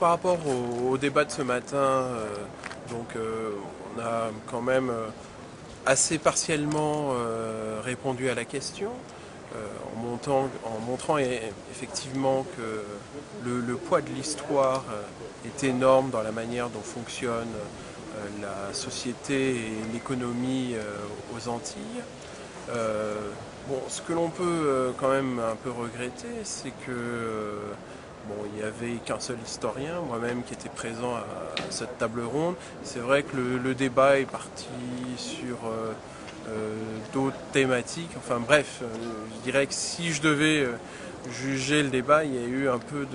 par rapport au débat de ce matin, on a quand même assez partiellement répondu à la question, en montrant effectivement que le poids de l'histoire est énorme dans la manière dont fonctionne la société et l'économie aux Antilles. Ce que l'on peut quand même un peu regretter, c'est que il n'y avait qu'un seul historien, moi-même qui était présent à cette table ronde. C'est vrai que le débat est parti sur d'autres thématiques. Enfin bref, je dirais que si je devais juger le débat, il y a eu un peu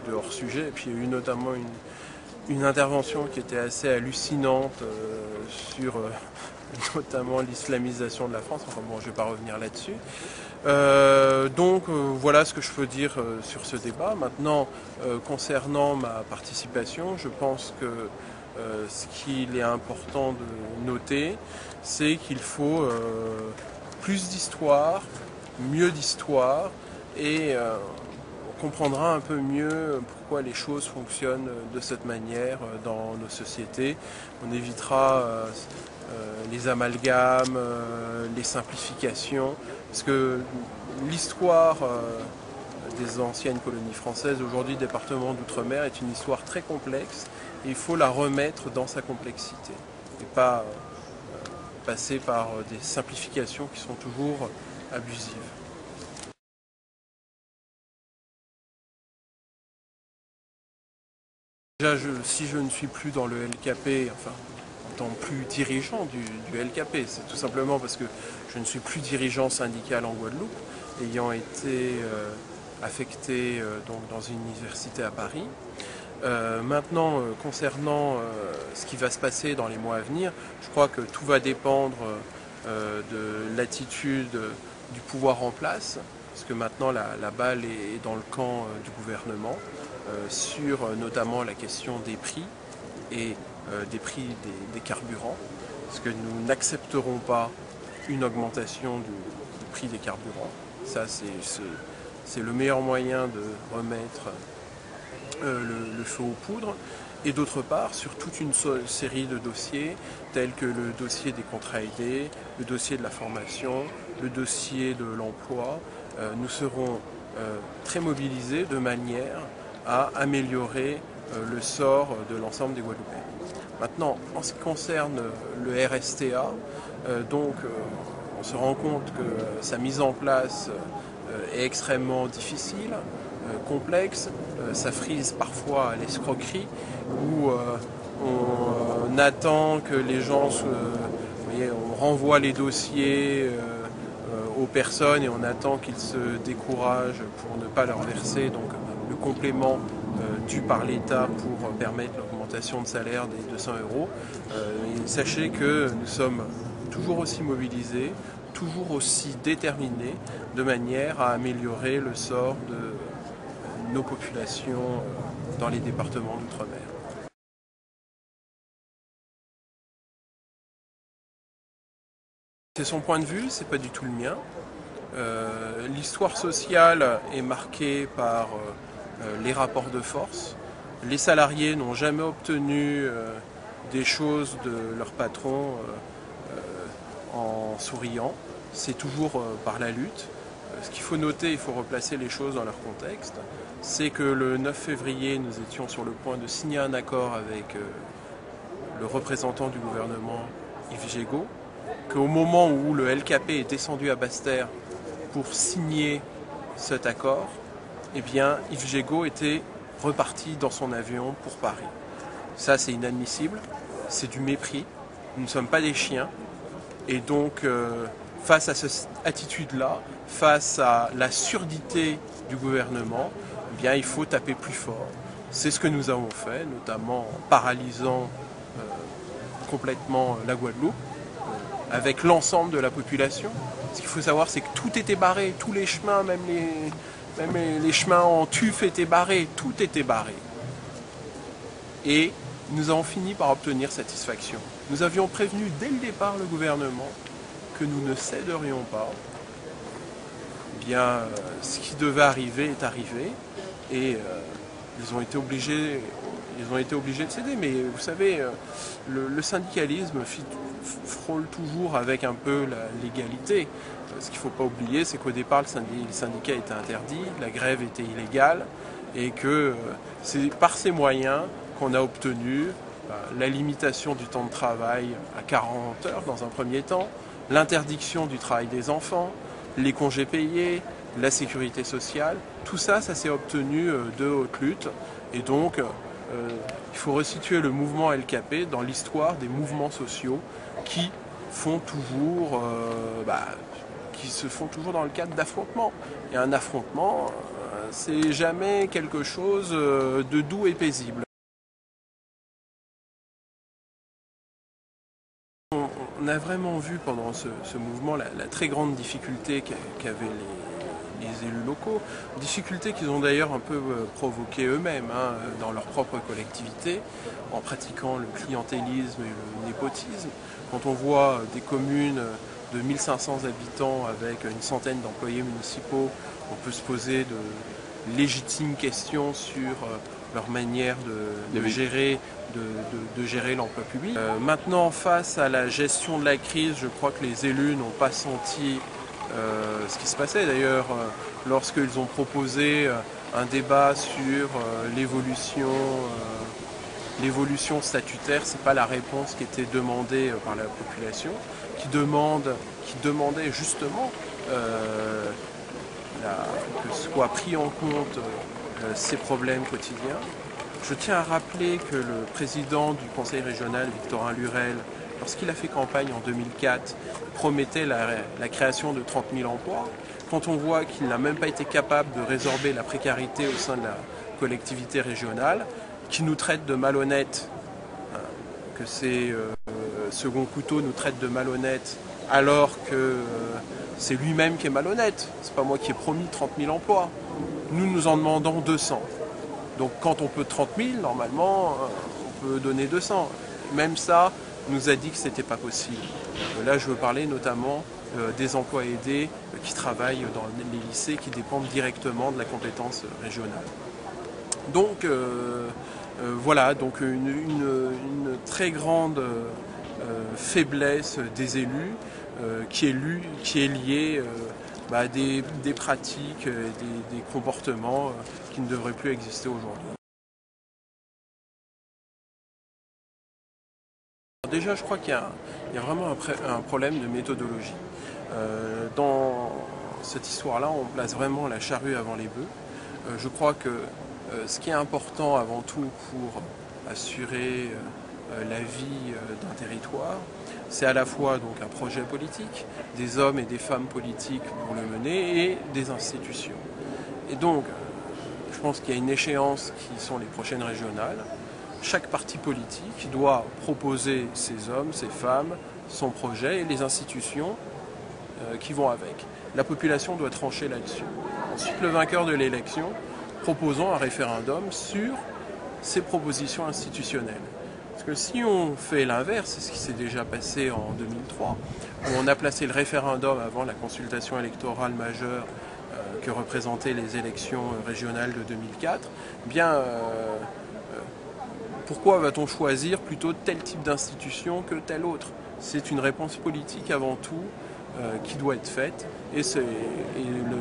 de hors-sujet. Et puis il y a eu notamment une intervention qui était assez hallucinante sur notamment l'islamisation de la France. Enfin bon, je ne vais pas revenir là-dessus. Voilà ce que je peux dire sur ce débat. Maintenant, concernant ma participation, je pense que ce qu'il est important de noter, c'est qu'il faut plus d'histoire, mieux d'histoire, et on comprendra un peu mieux pourquoi les choses fonctionnent de cette manière dans nos sociétés. On évitera les amalgames, les simplifications, parce que l'histoire des anciennes colonies françaises, aujourd'hui département d'outre-mer, est une histoire très complexe et il faut la remettre dans sa complexité et pas passer par des simplifications qui sont toujours abusives. Déjà, si je ne suis plus dans le LKP, enfin, en tant plus dirigeant du LKP, c'est tout simplement parce que je ne suis plus dirigeant syndical en Guadeloupe, ayant été affecté dans une université à Paris. Maintenant, concernant ce qui va se passer dans les mois à venir, je crois que tout va dépendre de l'attitude du pouvoir en place, parce que maintenant la balle est dans le camp du gouvernement, sur notamment la question des prix et des prix des carburants, parce que nous n'accepterons pas une augmentation du prix des carburants. Ça, c'est le meilleur moyen de remettre le feu aux poudres. Et d'autre part, sur toute une série de dossiers, tels que le dossier des contrats aidés, le dossier de la formation, le dossier de l'emploi, nous serons très mobilisés de manière à améliorer le sort de l'ensemble des Guadeloupéens. Maintenant, en ce qui concerne le RSTA, on se rend compte que sa mise en place est extrêmement difficile, complexe, ça frise parfois à l'escroquerie, où on attend que les gens on renvoie les dossiers aux personnes et on attend qu'ils se découragent pour ne pas leur verser donc le complément dû par l'État pour permettre l'augmentation de salaire des 200 €. Sachez que nous sommes toujours aussi mobilisés, toujours aussi déterminés, de manière à améliorer le sort de nos populations dans les départements d'outre-mer. C'est son point de vue, c'est pas du tout le mien. L'histoire sociale est marquée par les rapports de force. Les salariés n'ont jamais obtenu des choses de leur patron en souriant. C'est toujours par la lutte. Ce qu'il faut noter, il faut replacer les choses dans leur contexte, c'est que le 9 février, nous étions sur le point de signer un accord avec le représentant du gouvernement, Yves Gégaud, qu'au moment où le LKP est descendu à Basse-Terre pour signer cet accord, eh bien, Yves Gégaud était reparti dans son avion pour Paris. Ça, c'est inadmissible, c'est du mépris, nous ne sommes pas des chiens, et donc face à cette attitude-là, face à la surdité du gouvernement, eh bien, il faut taper plus fort. C'est ce que nous avons fait, notamment en paralysant complètement la Guadeloupe, avec l'ensemble de la population. Ce qu'il faut savoir, c'est que tout était barré, tous les chemins, même les chemins en tuf étaient barrés, tout était barré. Et nous avons fini par obtenir satisfaction. Nous avions prévenu dès le départ le gouvernement que nous ne céderions pas. Eh bien, ce qui devait arriver est arrivé. Et ils ont été obligés de céder. Mais vous savez, le syndicalisme frôle toujours avec un peu l'égalité. Ce qu'il ne faut pas oublier, c'est qu'au départ, le syndicat était interdit, la grève était illégale, et que c'est par ces moyens qu'on a obtenu la limitation du temps de travail à 40 heures dans un premier temps, l'interdiction du travail des enfants, les congés payés, la sécurité sociale. Tout ça, ça s'est obtenu de haute lutte. Et donc, il faut resituer le mouvement LKP dans l'histoire des mouvements sociaux qui font toujours, qui se font toujours dans le cadre d'affrontements. Et un affrontement, c'est jamais quelque chose de doux et paisible. On a vraiment vu pendant ce mouvement la très grande difficulté qu'avaient les élus locaux, difficultés qu'ils ont d'ailleurs un peu provoquées eux-mêmes dans leur propre collectivité, en pratiquant le clientélisme et le népotisme. Quand on voit des communes de 1500 habitants avec une centaine d'employés municipaux, on peut se poser de légitimes questions sur leur manière de gérer l'emploi public. Maintenant, face à la gestion de la crise, je crois que les élus n'ont pas senti ce qui se passait. D'ailleurs, lorsqu'ils ont proposé un débat sur l'évolution statutaire, ce n'est pas la réponse qui était demandée par la population, qui demandait justement que soient pris en compte ces problèmes quotidiens. Je tiens à rappeler que le président du conseil régional, Victorin Lurel, lorsqu'il a fait campagne en 2004, promettait la création de 30 000 emplois. Quand on voit qu'il n'a même pas été capable de résorber la précarité au sein de la collectivité régionale, qu'il nous traite de malhonnêtes, que ces second couteau nous traite de malhonnêtes, alors que c'est lui-même qui est malhonnête. C'est pas moi qui ai promis 30 000 emplois. Nous en demandons 200. Donc quand on peut 30 000, normalement, on peut donner 200. Même ça, nous a dit que ce n'était pas possible. Là, je veux parler notamment des emplois aidés qui travaillent dans les lycées, qui dépendent directement de la compétence régionale. Donc voilà, donc une très grande faiblesse des élus qui est liée à des pratiques, des comportements qui ne devraient plus exister aujourd'hui. Déjà, je crois qu'il y a vraiment un problème de méthodologie. Dans cette histoire-là, on place vraiment la charrue avant les bœufs. Je crois que ce qui est important avant tout pour assurer la vie d'un territoire, c'est à la fois donc un projet politique, des hommes et des femmes politiques pour le mener et des institutions. Et donc, je pense qu'il y a une échéance qui sont les prochaines régionales. Chaque parti politique doit proposer ses hommes, ses femmes, son projet et les institutions qui vont avec. La population doit trancher là-dessus. Ensuite, le vainqueur de l'élection, proposons un référendum sur ces propositions institutionnelles. Parce que si on fait l'inverse, c'est ce qui s'est déjà passé en 2003, où on a placé le référendum avant la consultation électorale majeure que représentaient les élections régionales de 2004, pourquoi va-t-on choisir plutôt tel type d'institution que tel autre? C'est une réponse politique avant tout qui doit être faite. Et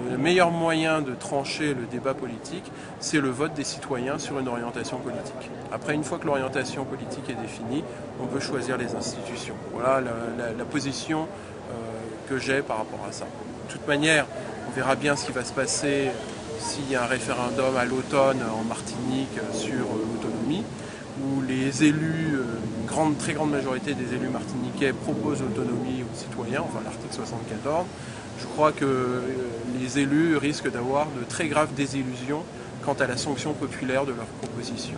le meilleur moyen de trancher le débat politique, c'est le vote des citoyens sur une orientation politique. Après, une fois que l'orientation politique est définie, on peut choisir les institutions. Voilà la position que j'ai par rapport à ça. De toute manière, on verra bien ce qui va se passer s'il y a un référendum à l'automne en Martinique sur l'autonomie, où les élus, une très grande majorité des élus martiniquais proposent l'autonomie aux citoyens, enfin l'article 74. Je crois que les élus risquent d'avoir de très graves désillusions quant à la sanction populaire de leurs propositions.